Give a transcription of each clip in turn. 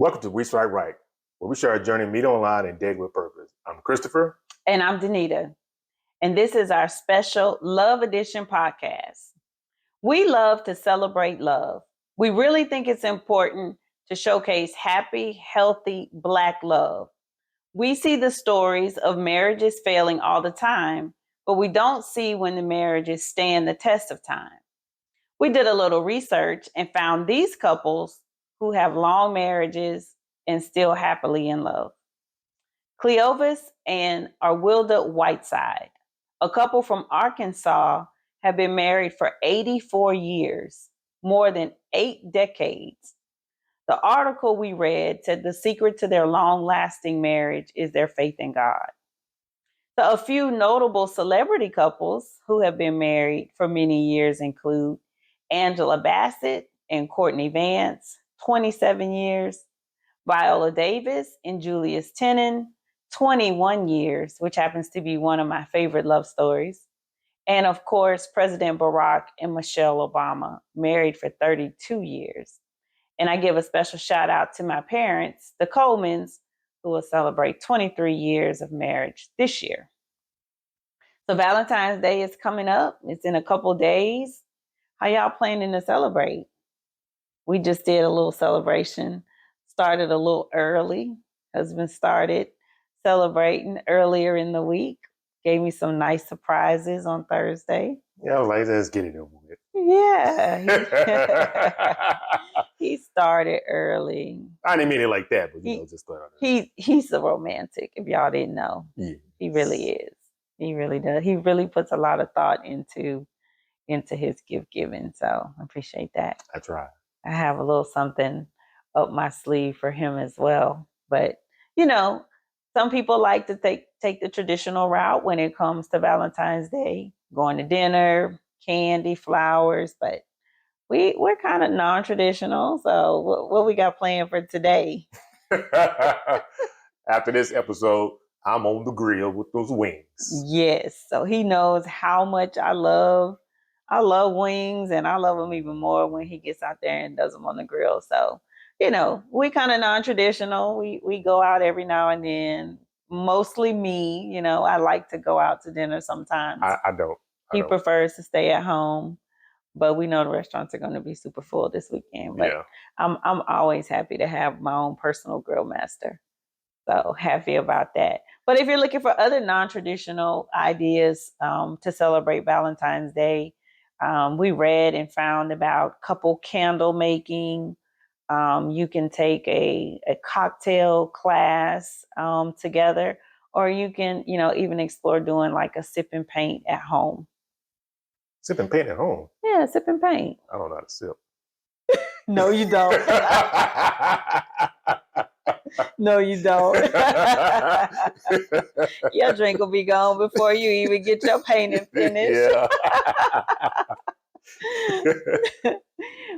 Welcome to We Swipe Right, where we share our journey, meet online, and date with purpose. I'm Christopher. And I'm Danita. And this is our special Love Edition podcast. We love to celebrate love. We really think it's important to showcase happy, healthy Black love. We see the stories of marriages failing all the time, but we don't see when the marriages stand the test of time. We did a little research and found these couples who have long marriages and still happily in love. Cleovis and Arwilda Whiteside, a couple from Arkansas, have been married for 84 years, more than 8 decades. The article we read said the secret to their long-lasting marriage is their faith in God. So a few notable celebrity couples who have been married for many years include Angela Bassett and Courtney Vance, 27 years, Viola Davis and Julius Tenen, 21 years, which happens to be one of my favorite love stories. And of course, President Barack and Michelle Obama, married for 32 years. And I give a special shout out to my parents, the Colemans, who will celebrate 23 years of marriage this year. So Valentine's Day is coming up. It's in a couple days. How y'all planning to celebrate? We just did a little celebration. Started a little early. Husband started celebrating earlier in the week. Gave me some nice surprises on Thursday. Yeah, I was like, let's get it over with. Yeah. He started early. I didn't mean it like that, but just thought he's a romantic, if y'all didn't know. Yeah. He really is. He really does. He really puts a lot of thought into his gift giving. So I appreciate that. That's right. I have a little something up my sleeve for him as well. But, some people like to take the traditional route when it comes to Valentine's Day, going to dinner, candy, flowers, but we're kind of non-traditional. So what we got planned for today? After this episode, I'm on the grill with those wings. Yes. So he knows how much I love wings, and I love them even more when he gets out there and does them on the grill. So, we kind of non-traditional. We go out every now and then. Mostly me, I like to go out to dinner sometimes. I don't. He prefers to stay at home, but we know the restaurants are going to be super full this weekend. But yeah. I'm always happy to have my own personal grill master. So happy about that. But if you're looking for other non-traditional ideas to celebrate Valentine's Day, we read and found about couple candle making. You can take a cocktail class together, or you can, even explore doing like a sip and paint at home. Sip and paint at home? Yeah, sip and paint. I don't know how to sip. No, you don't. No, you don't. Your drink will be gone before you even get your painting finished. Yeah.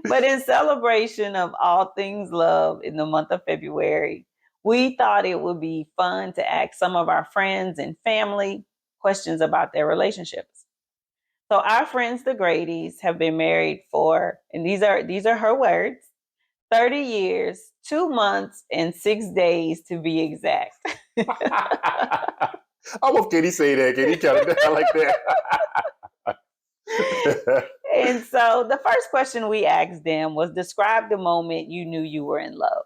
But in celebration of all things love in the month of February, we thought it would be fun to ask some of our friends and family questions about their relationships. So our friends, the Grady's, have been married for, and these are her words, 30 years, 2 months, and 6 days to be exact. I hope Katie say that. Katie kind of like that. And so the first question we asked them was, describe the moment you knew you were in love.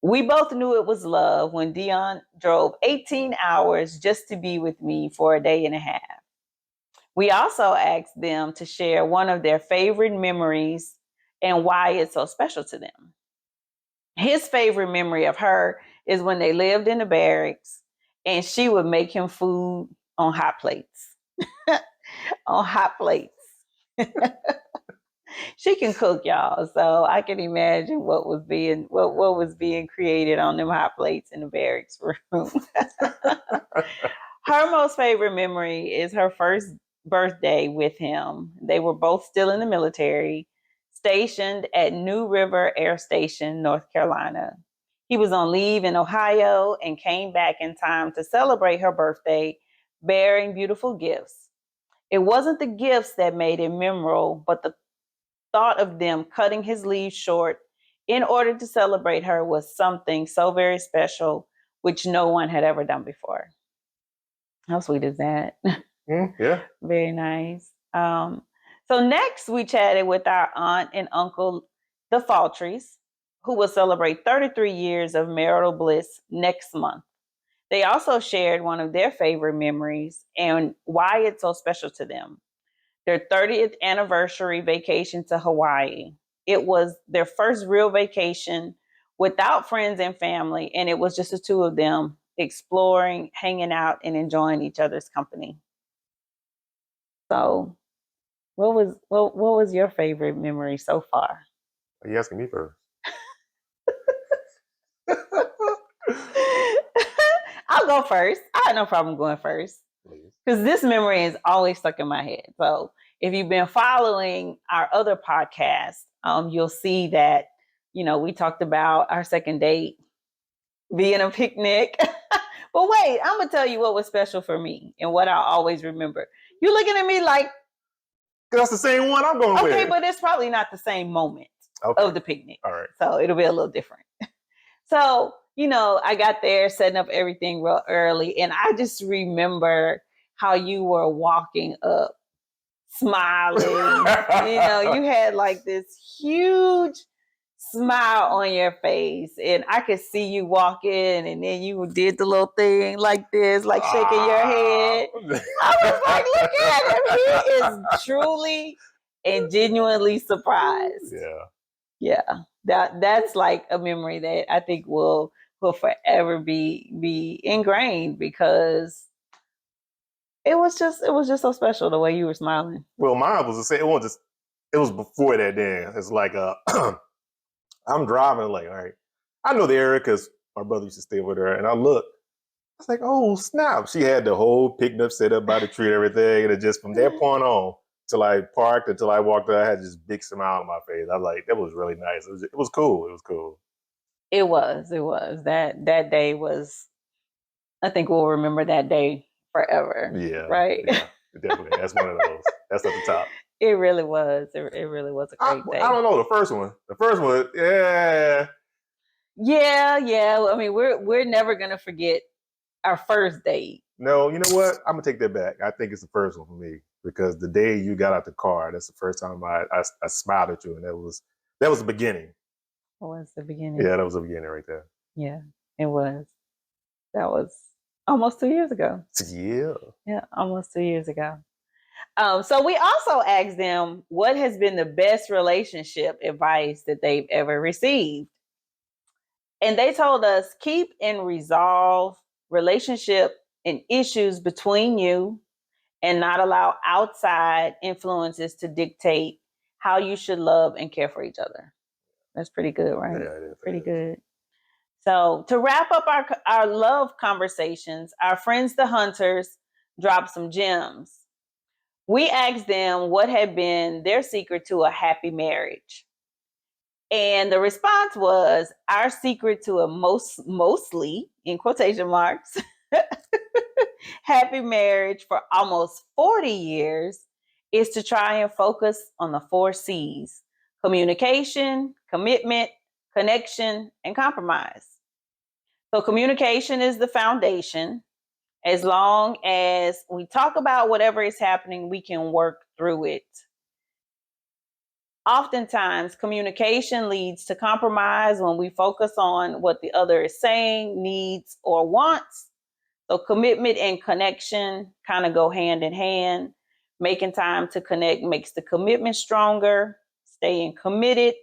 We both knew it was love when Dion drove 18 hours just to be with me for a day and a half. We also asked them to share one of their favorite memories and why it's so special to them. His favorite memory of her is when they lived in the barracks and she would make him food on hot plates. On hot plates. She can cook, y'all, so I can imagine what was being created on them hot plates in the barracks room. Her most favorite memory is her first birthday with him. They were both still in the military, stationed at New River Air Station, North Carolina. He was on leave in Ohio and came back in time to celebrate her birthday, bearing beautiful gifts. It wasn't the gifts that made it memorable, but the thought of them cutting his leave short in order to celebrate her was something so very special, which no one had ever done before. How sweet is that? Yeah. Very nice. So next we chatted with our aunt and uncle, the Faltries, who will celebrate 33 years of marital bliss next month. They also shared one of their favorite memories and why it's so special to them. Their 30th anniversary vacation to Hawaii. It was their first real vacation without friends and family, and it was just the two of them exploring, hanging out, and enjoying each other's company. So, what was your favorite memory so far? Are you asking me first? I'll go first. I have no problem going first Please. because this memory is always stuck in my head. So if you've been following our other podcasts, you'll see that we talked about our second date being a picnic. But wait, I'm gonna tell you what was special for me and what I'll always remember. You're looking at me like, That's the same one I'm going with. okay, but it's probably not the same moment Okay. of the picnic. All right. So it'll be a little different. So, I got there setting up everything real early, and I just remember how you were walking up, smiling. You had like this huge smile on your face, and I could see you walk in, and then you did the little thing like this, like shaking your head. I was like, look at him. He is truly and genuinely surprised. Yeah. Yeah. That's like a memory that I think will forever be ingrained because it was just so special the way you were smiling. Well, mine was the same. It was before that. Then it's like I'm driving, like, all right, I know the area because my brother used to stay over there, and I look. I was like, oh snap! She had the whole picnic set up by the tree and everything, and it just from that point on till I parked until I walked out, I had this big smile on my face. I was like, that was really nice. It was cool. It was cool. It was. That day was, I think we'll remember that day forever. Yeah. Right? Yeah, definitely. That's one of those. That's at the top. It really was. It really was a great day. I don't know the first one. The first one, yeah. Yeah. I mean, we're never gonna forget our first date. No, you know what? I'm gonna take that back. I think it's the first one for me because the day you got out the car, that's the first time I smiled at you, and that was the beginning. What was the beginning? Yeah, that was the beginning right there. Yeah, it was. That was almost 2 years ago. Yeah. Yeah, almost 2 years ago. So we also asked them what has been the best relationship advice that they've ever received. And they told us keep and resolve relationship and issues between you and not allow outside influences to dictate how you should love and care for each other. That's pretty good, right? Yeah, it is. Pretty good. So to wrap up our love conversations, our friends the Hunters dropped some gems. We asked them what had been their secret to a happy marriage. And the response was our secret to a mostly, in quotation marks, happy marriage for almost 40 years is to try and focus on the 4 C's: communication, commitment, connection, and compromise. So communication is the foundation. As long as we talk about whatever is happening, we can work through it. Oftentimes, communication leads to compromise when we focus on what the other is saying, needs, or wants. So, commitment and connection kind of go hand in hand. Making time to connect makes the commitment stronger. Staying committed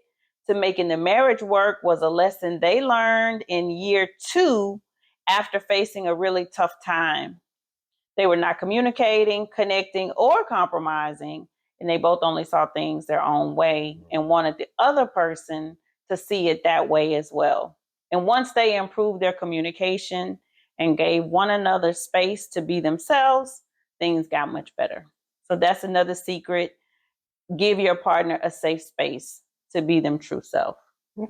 to making the marriage work was a lesson they learned in year 2 after facing a really tough time. They were not communicating, connecting, or compromising, and they both only saw things their own way and wanted the other person to see it that way as well. And once they improved their communication and gave one another space to be themselves, things got much better. So that's another secret. Give your partner a safe space to be them true self.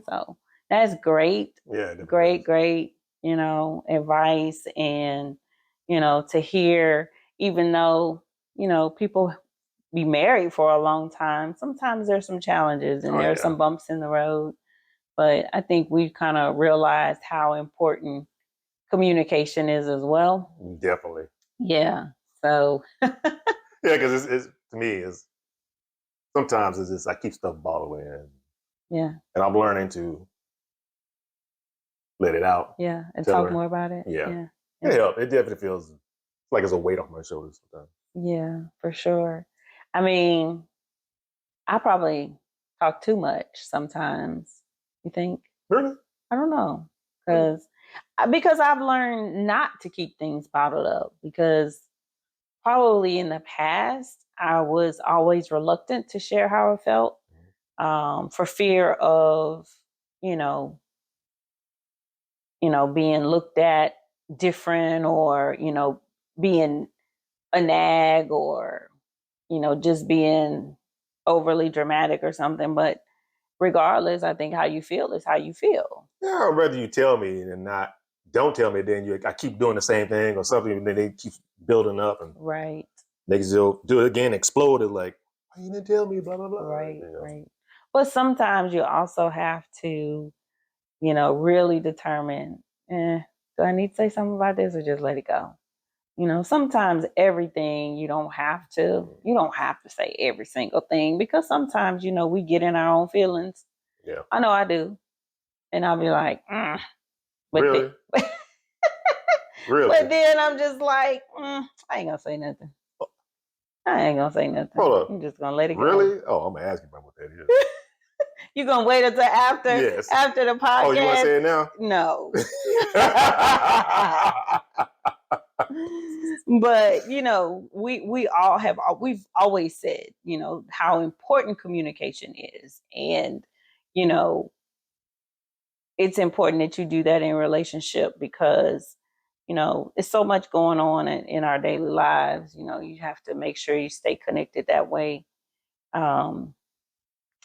So that's great. Yeah, Great, advice and to hear, even though, people be married for a long time, sometimes there's some challenges and there's some bumps in the road. But I think we've kind of realized how important communication is as well. Definitely. Yeah. So Yeah, because it's to me is sometimes it's just I keep stuff bottled in, yeah, and I'm learning to let it out. yeah, and Tell talk her. more about it. Yeah. Yeah, It helps. It definitely feels like it's a weight off my shoulders sometimes. yeah, for sure. I mean, I probably talk too much sometimes. You think? Really? I don't know, Really? because I've learned not to keep things bottled up. Because probably in the past, I was always reluctant to share how I felt, for fear of, you know, being looked at different, or being a nag, or just being overly dramatic or something. But regardless, I think how you feel is how you feel. Yeah, I'd rather you tell me and not don't tell me. Then I keep doing the same thing or something, and then they keep building up, and Right, they still do it again, explode it like, why you didn't tell me, blah blah blah. right, right. But sometimes you also have to, really determine, do I need to say something about this, or just let it go? Sometimes everything you don't have to say every single thing, because sometimes, we get in our own feelings. Yeah. I know I do. And I'll be like, but Really? then, Really? but then I'm just like, I ain't gonna say nothing. I ain't gonna say nothing. Hold up. I'm just gonna let it go. Really? Oh, I'm gonna ask you about what that is. You gonna wait until after Yes. after the podcast? Oh, you want to say it now? No. But we've always said, how important communication is. And you know it's important that you do that in a relationship, because it's so much going on in our daily lives. You have to make sure you stay connected that way,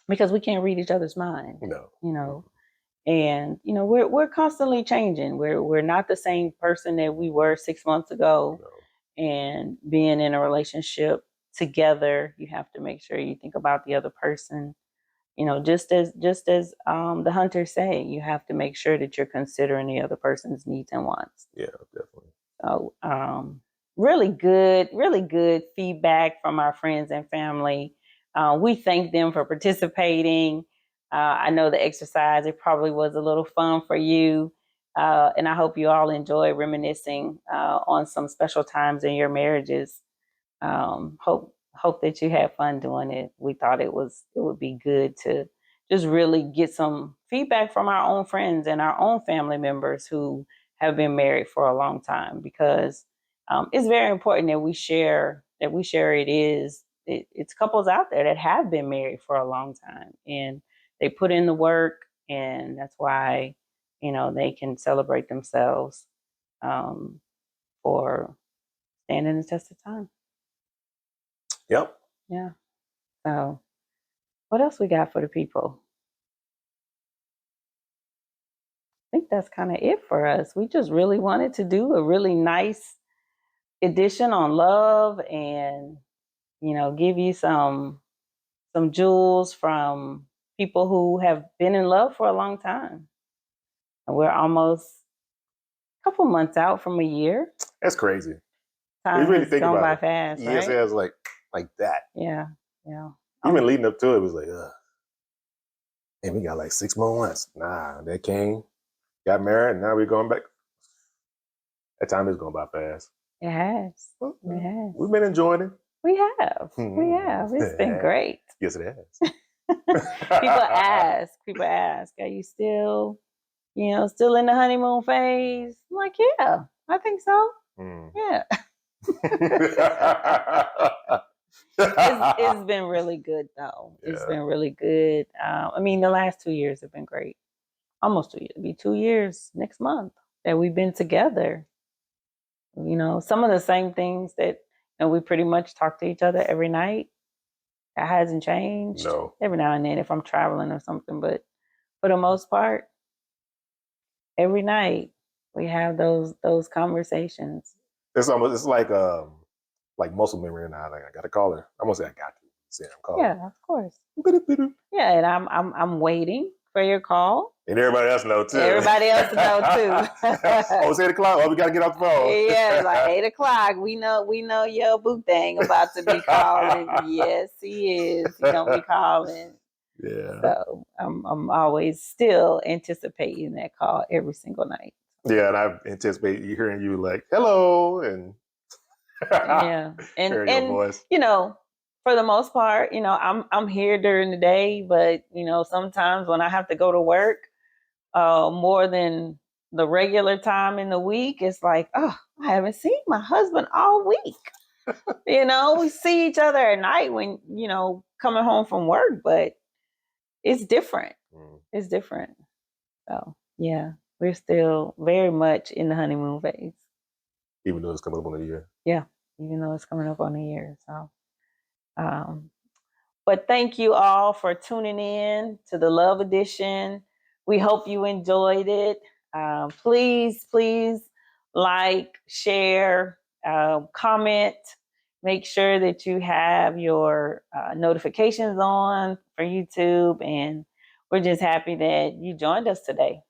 because we can't read each other's mind. No. And we're constantly changing. We're not the same person that we were 6 months ago. No. And being in a relationship together, you have to make sure you think about the other person. Just as the hunters say, you have to make sure that you're considering the other person's needs and wants. Yeah, definitely. So, really good feedback from our friends and family. We thank them for participating. I know the exercise, it probably was a little fun for you. And I hope you all enjoy reminiscing on some special times in your marriages. Hope that you had fun doing it. We thought it would be good to just really get some feedback from our own friends and our own family members who have been married for a long time, because it's very important that we share it's couples out there that have been married for a long time, and they put in the work, and that's why they can celebrate themselves for standing the test of time. Yep. Yeah. So, what else we got for the people? I think that's kind of it for us. We just really wanted to do a really nice edition on love, and give you some jewels from people who have been in love for a long time. And we're almost a couple months out from a year. That's crazy. Time You really has think gone about by it. fast, Yes, right? it was like that. Yeah, yeah. Even leading up to it was like, and we got like 6 more months. Nah, they came, got married, and now we're going back. That time is going by fast. It has. It has. We've been enjoying it. We have. We have. It's been great. Yes, it has. People ask, are you still in the honeymoon phase? I'm like, yeah, I think so. Yeah. It's been really good though. Yeah. It's been really good. The last 2 years have been great. Almost 2 years. It'll be 2 years next month that we've been together. Some of the same things that we pretty much talk to each other every night. That hasn't changed. No. Every now and then if I'm traveling or something, but for the most part, every night we have those conversations. It's like muscle memory now. Like I gotta call her. I'm gonna say I got to. Say I'm calling. Yeah, of course. Yeah, and I'm waiting for your call. And everybody else know too. Everybody else know too. Oh, it's 8 o'clock. Oh, we got to get off the phone. Yeah, like 8 o'clock. We know your boo thing about to be calling. Yes, he is. He gonna be calling. Yeah. So I'm always still anticipating that call every single night. Yeah, and I anticipate hearing you like, hello, and Yeah. hearing your voice. You know, for the most part, you know, I'm here during the day, but you know, sometimes when I have to go to work, more than the regular time in the week, it's like, oh, I haven't seen my husband all week. You know, we see each other at night when, you know, coming home from work, but it's different. It's different. So yeah, we're still very much in the honeymoon phase. Even though it's coming up on a year. Yeah, even though it's coming up on a year. So but thank you all for tuning in to the Love Edition. We hope you enjoyed it. Please like, share, comment. Make sure that you have your notifications on for YouTube. And we're just happy that you joined us today.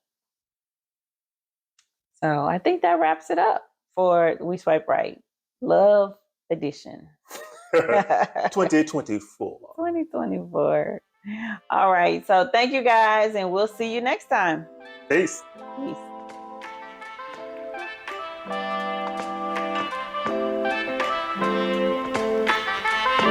So I think that wraps it up for We Swipe Right Love Edition. 2024. 2024. All right. So thank you guys, and we'll see you next time. Peace. Peace.